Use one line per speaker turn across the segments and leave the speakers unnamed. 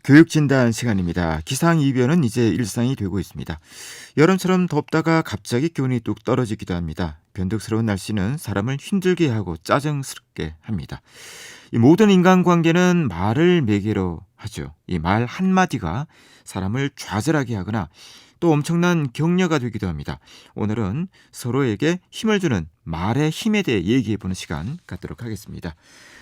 교육진단 시간입니다. 기상이변은 이제 일상이 되고 있습니다. 여름처럼 덥다가 갑자기 기온이 뚝 떨어지기도 합니다. 변덕스러운 날씨는 사람을 힘들게 하고 짜증스럽게 합니다. 이 모든 인간관계는 말을 매개로 하죠. 이 말 한마디가 사람을 좌절하게 하거나 또 엄청난 격려가 되기도 합니다. 오늘은 서로에게 힘을 주는 말의 힘에 대해 얘기해보는 시간 갖도록 하겠습니다.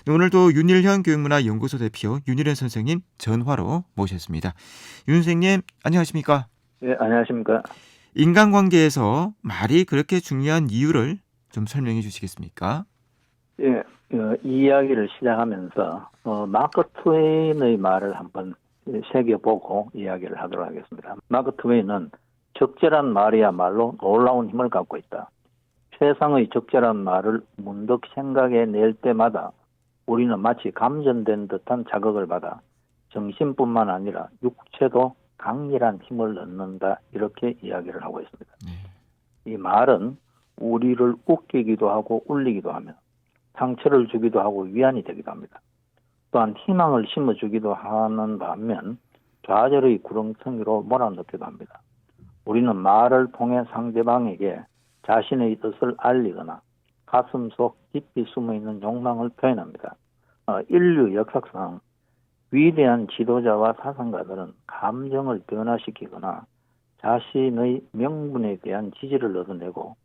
오늘도 윤일현 교육문화연구소 대표 윤일현 선생님 전화로 모셨습니다. 윤 선생님 안녕하십니까?
예, 안녕하십니까.
인간관계에서 말이 그렇게 중요한 이유를 좀 설명해 주시겠습니까?
예, 이 이야기를 시작하면서 마크 트웨인의 말을 한번 새겨보고 이야기를 하도록 하겠습니다. 마크 트웨인은 적절한 말이야말로 놀라운 힘을 갖고 있다. 최상의 적절한 말을 문득 생각해 낼 때마다 우리는 마치 감전된 듯한 자극을 받아 정신뿐만 아니라 육체도 강렬한 힘을 얻는다, 이렇게 이야기를 하고 있습니다. 이 말은 우리를 웃기기도 하고 울리기도 하며 상처를 주기도 하고 위안이 되기도 합니다. 또한 희망을 심어주기도 하는 반면 좌절의 구렁텅이로 몰아넣기도 합니다. 우리는 말을 통해 상대방에게 자신의 뜻을 알리거나 가슴속 깊이 숨어있는 욕망을 표현합니다. 인류 역사상 위대한 지도자와 사상가들은 감정을 변화시키거나 자신의 명분에 대한 지지를 얻어내고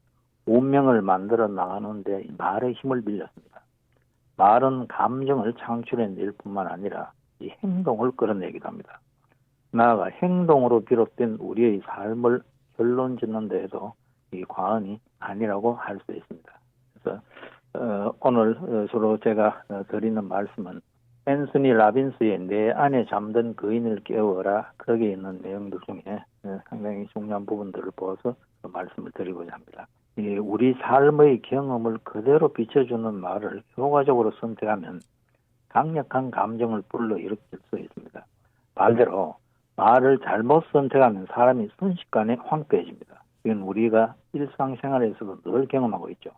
운명을 만들어 나가는 데 말의 힘을 빌렸습니다. 말은 감정을 창출해낼 뿐만 아니라 이 행동을 끌어내기도 합니다. 나아가 행동으로 비롯된 우리의 삶을 결론 짓는 데에도 이 과언이 아니라고 할 수 있습니다. 그래서 오늘 서로 제가 드리는 말씀은 앤서니 라빈스의 내 안에 잠든 거인을 깨워라, 거기에 있는 내용들 중에 상당히 중요한 부분들을 보아서 말씀을 드리고자 합니다. 우리 삶의 경험을 그대로 비춰주는 말을 효과적으로 선택하면 강력한 감정을 불러일으킬 수 있습니다. 반대로 말을 잘못 선택하면 사람이 순식간에 황폐해집니다. 이건 우리가 일상생활에서도 늘 경험하고 있죠.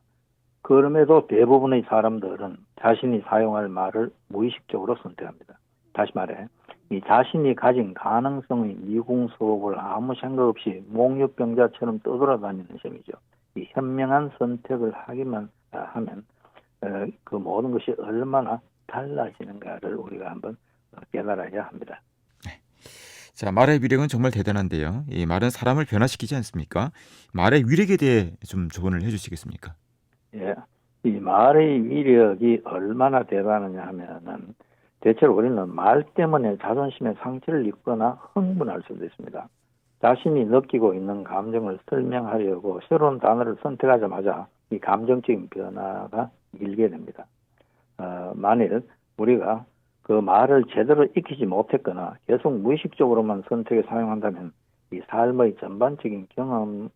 그럼에도 대부분의 사람들은 자신이 사용할 말을 무의식적으로 선택합니다. 다시 말해, 이 자신이 가진 가능성의 미궁 속을 아무 생각 없이 몽유병자처럼 떠돌아다니는 셈이죠. 이 현명한 선택을 하기만 하면 그 모든 것이 얼마나 달라지는가를 우리가 한번 깨달아야 합니다.
자, 말의 위력은 정말 대단한데요. 이 말은 사람을 변화시키지 않습니까? 말의 위력에 대해 좀 조언을 해주시겠습니까?
예, 이 말의 위력이 얼마나 대단하냐 하면은 대체로 우리는 말 때문에 자존심에 상처를 입거나 흥분할 수도 있습니다. 자신이 느끼고 있는 감정을 설명하려고 새로운 단어를 선택하자마자 이 감정적인 변화가 일게 됩니다. 만일 우리가 그 말을 제대로 익히지 못했거나 계속 무의식적으로만 선택해 사용한다면 이 삶의 전반적인 경험이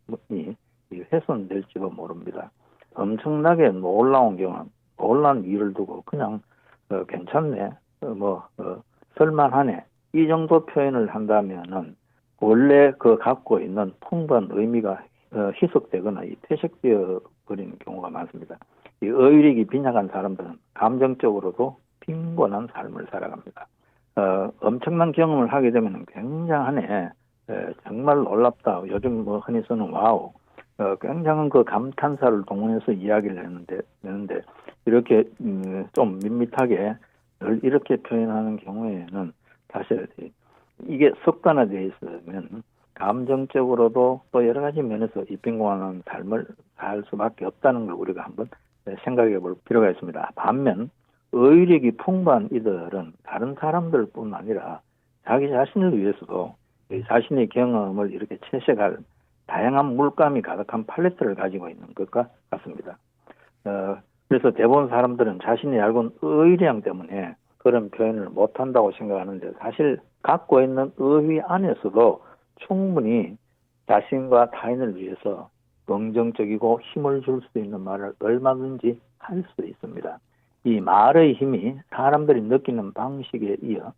훼손될지도 모릅니다. 엄청나게 놀라운 경험, 놀라운 이유를 두고 그냥 괜찮네, 쓸만하네, 이 정도 표현을 한다면은 원래 그 갖고 있는 풍부한 의미가 희석되거나 퇴색되어 버리는 경우가 많습니다. 이 어휘력이 빈약한 사람들은 감정적으로도 빈곤한 삶을 살아갑니다. 엄청난 경험을 하게 되면 굉장하네, 정말 놀랍다, 요즘 흔히 쓰는 와우, 굉장한 그 감탄사를 동원해서 이야기를 했는데 이렇게 좀 밋밋하게 늘 이렇게 표현하는 경우에는 사실 이게 습관화되어 있으면 감정적으로도 또 여러 가지 면에서 이 빈곤한 삶을 살 수밖에 없다는 걸 우리가 한번 생각해 볼 필요가 있습니다. 반면 어휘력이 풍부한 이들은 다른 사람들뿐 아니라 자기 자신을 위해서도 자신의 경험을 이렇게 채색할 다양한 물감이 가득한 팔레트를 가지고 있는 것과 같습니다. 그래서 대부분 사람들은 자신이 알고 있는 어휘량 때문에 그런 표현을 못한다고 생각하는데 사실 갖고 있는 어휘 안에서도 충분히 자신과 타인을 위해서 긍정적이고 힘을 줄 수 있는 말을 얼마든지 할 수 있습니다. 이 말의 힘이 사람들이 느끼는 방식에 이어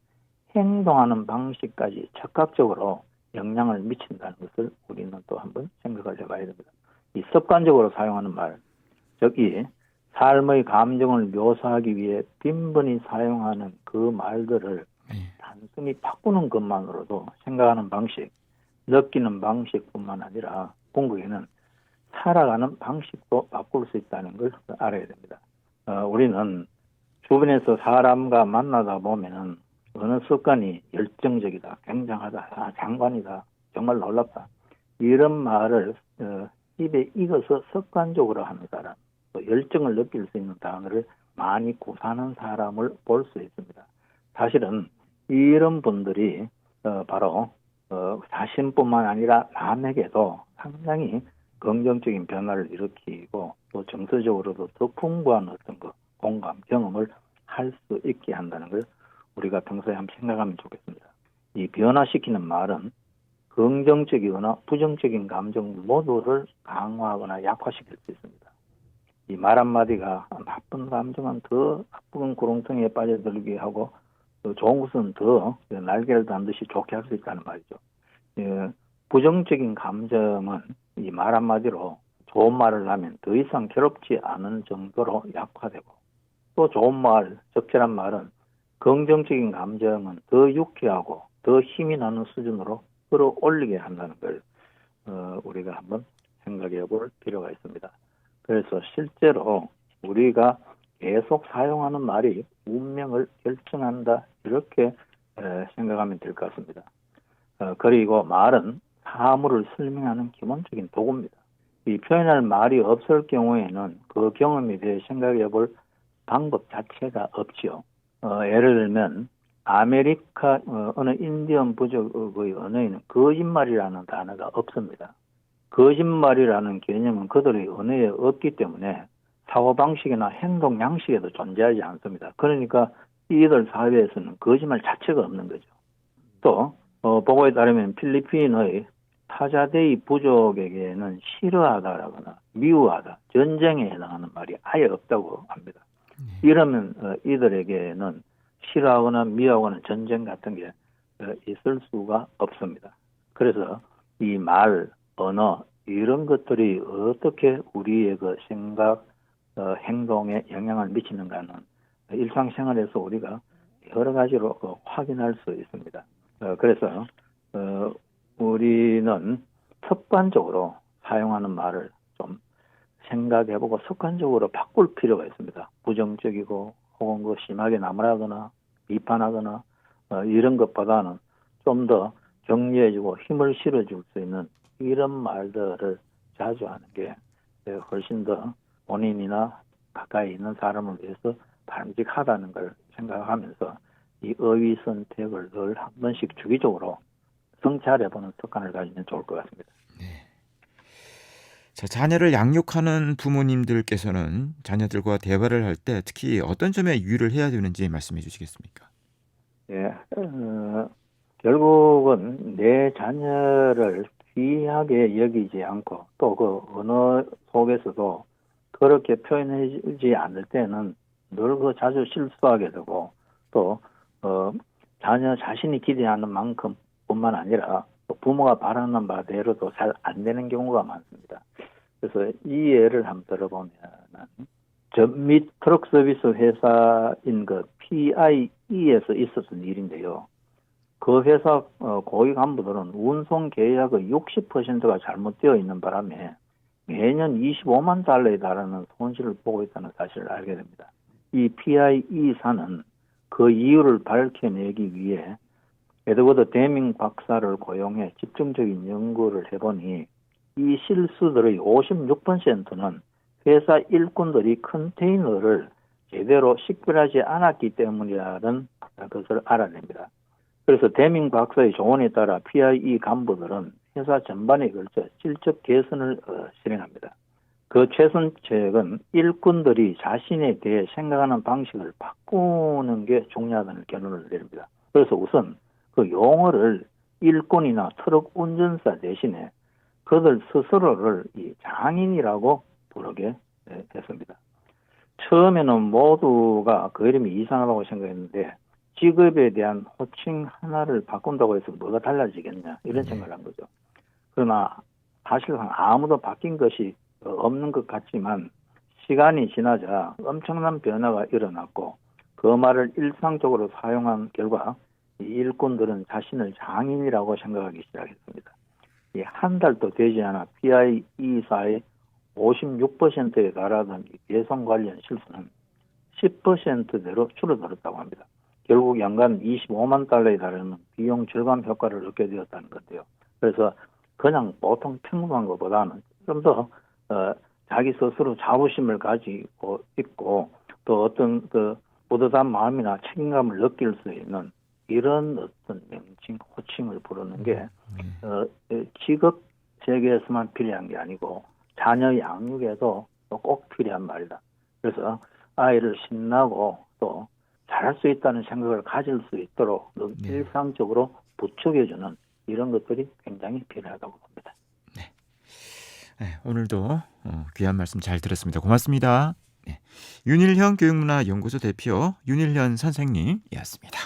행동하는 방식까지 적극적으로 영향을 미친다는 것을 우리는 또 한번 생각을 해봐야 됩니다. 이 습관적으로 사용하는 말, 즉 이 삶의 감정을 묘사하기 위해 빈번히 사용하는 그 말들을
네.
단순히 바꾸는 것만으로도 생각하는 방식, 느끼는 방식뿐만 아니라 궁극에는 살아가는 방식도 바꿀 수 있다는 걸 알아야 됩니다. 우리는 주변에서 사람과 만나다 보면은 어느 습관이 열정적이다, 굉장하다, 장관이다, 정말 놀랍다. 이런 말을 입에 익어서 습관적으로 하는 사람, 또 열정을 느낄 수 있는 단어를 많이 구사하는 사람을 볼 수 있습니다. 사실은 이런 분들이 바로 자신뿐만 아니라 남에게도 상당히 긍정적인 변화를 일으키고 또 정서적으로도 더 풍부한 어떤 공감, 경험을 할 수 있게 한다는 걸 우리가 평소에 한번 생각하면 좋겠습니다. 이 변화시키는 말은 긍정적이거나 부정적인 감정 모두를 강화하거나 약화시킬 수 있습니다. 이 말 한마디가 나쁜 감정은 더 나쁜 구렁텅이에 빠져들게 하고 좋은 것은 더 날개를 단 듯이 좋게 할 수 있다는 말이죠. 부정적인 감정은 이 말 한마디로 좋은 말을 하면 더 이상 괴롭지 않은 정도로 약화되고 또 좋은 말, 적절한 말은 긍정적인 감정은 더 유쾌하고 더 힘이 나는 수준으로 끌어올리게 한다는 걸 우리가 한번 생각해 볼 필요가 있습니다. 그래서 실제로 우리가 계속 사용하는 말이 운명을 결정한다 이렇게 생각하면 될 것 같습니다. 그리고 말은 사물을 설명하는 기본적인 도구입니다. 이 표현할 말이 없을 경우에는 그 경험에 대해 생각해 볼 방법 자체가 없지요. 예를 들면 아메리카 어느 인디언 부족의 언어에는 거짓말이라는 단어가 없습니다. 거짓말이라는 개념은 그들의 언어에 없기 때문에 사고방식이나 행동 양식에도 존재하지 않습니다. 그러니까 이들 사회에서는 거짓말 자체가 없는 거죠. 또 보고에 따르면 필리핀의 타자데이 부족에게는 싫어하다라거나 미워하다, 전쟁에 해당하는 말이 아예 없다고 합니다. 이러면 이들에게는 싫어하거나 미워하거나 전쟁 같은 게 있을 수가 없습니다. 그래서 이 말, 언어 이런 것들이 어떻게 우리의 그 생각, 행동에 영향을 미치는가는 일상생활에서 우리가 여러 가지로 확인할 수 있습니다. 그래서 우리는 습관적으로 사용하는 말을 좀 생각해보고 습관적으로 바꿀 필요가 있습니다. 부정적이고 혹은 심하게 나무라거나 비판하거나 이런 것보다는 좀 더 격려해주고 힘을 실어줄 수 있는 이런 말들을 자주 하는 게 훨씬 더 본인이나 가까이 있는 사람을 위해서 바람직하다는 걸 생각하면서 이 어휘 선택을 늘 한 번씩 주기적으로 성찰해보는 습관을 가지면 좋을 것 같습니다.
네. 자, 자녀를 양육하는 부모님들께서는 자녀들과 대화를 할 때 특히 어떤 점에 유의를 해야 되는지 말씀해 주시겠습니까?
예, 결국은 내 자녀를 귀하게 여기지 않고 또 그 언어 속에서도 그렇게 표현하지 않을 때는 늘 그 자주 실수하게 되고 또 자녀 자신이 기대하는 만큼뿐만 아니라 또 부모가 바라는 바대로도 잘 안 되는 경우가 많습니다. 그래서 이 예를 한번 들어보면은 전 및 트럭 서비스 회사인 그 PIE에서 있었던 일인데요. 그 회사 고위 간부들은 운송 계약의 60%가 잘못되어 있는 바람에 매년 25만 달러에 달하는 손실을 보고 있다는 사실을 알게 됩니다. 이 PIE사는 그 이유를 밝혀내기 위해 에드워드 데밍 박사를 고용해 집중적인 연구를 해보니 이 실수들의 56%는 회사 일꾼들이 컨테이너를 제대로 식별하지 않았기 때문이라는 것을 알아냅니다. 그래서 데밍 박사의 조언에 따라 PIE 간부들은 회사 전반에 걸쳐 실적 개선을 실행합니다. 그 최선책은 일꾼들이 자신에 대해 생각하는 방식을 바꾸는 게 중요하다는 결론을 내립니다. 그래서 우선 그 용어를 일꾼이나 트럭 운전사 대신에 그들 스스로를 이 장인이라고 부르게 됐습니다. 처음에는 모두가 그 이름이 이상하다고 생각했는데 직업에 대한 호칭 하나를 바꾼다고 해서 뭐가 달라지겠냐 이런 생각을 한 거죠. 그러나 사실상 아무도 바뀐 것이 없는 것 같지만 시간이 지나자 엄청난 변화가 일어났고 그 말을 일상적으로 사용한 결과 이 일꾼들은 자신을 장인이라고 생각하기 시작했습니다. 이 한 달도 되지 않아 PIE4의 56%에 달하던 이 배송 관련 실수는 10%대로 줄어들었다고 합니다. 결국 연간 25만 달러에 달하는 비용 절감 효과를 얻게 되었다는 건데요. 그래서 그냥 보통 평범한 것보다는 좀 더 자기 스스로 자부심을 가지고 있고 또 어떤 그 뿌듯한 마음이나 책임감을 느낄 수 있는 이런 어떤 명칭, 호칭을 부르는 게 직업 세계에서만 필요한 게 아니고 자녀 양육에도 또 꼭 필요한 말이다. 그래서 아이를 신나고 또 잘할 수 있다는 생각을 가질 수 있도록
네.
일상적으로 부추겨주는 이런 것들이 굉장히 필요하다고 봅니다.
네, 오늘도 귀한 말씀 잘 들었습니다. 고맙습니다. 네, 윤일현 교육문화연구소 대표 윤일현 선생님이었습니다.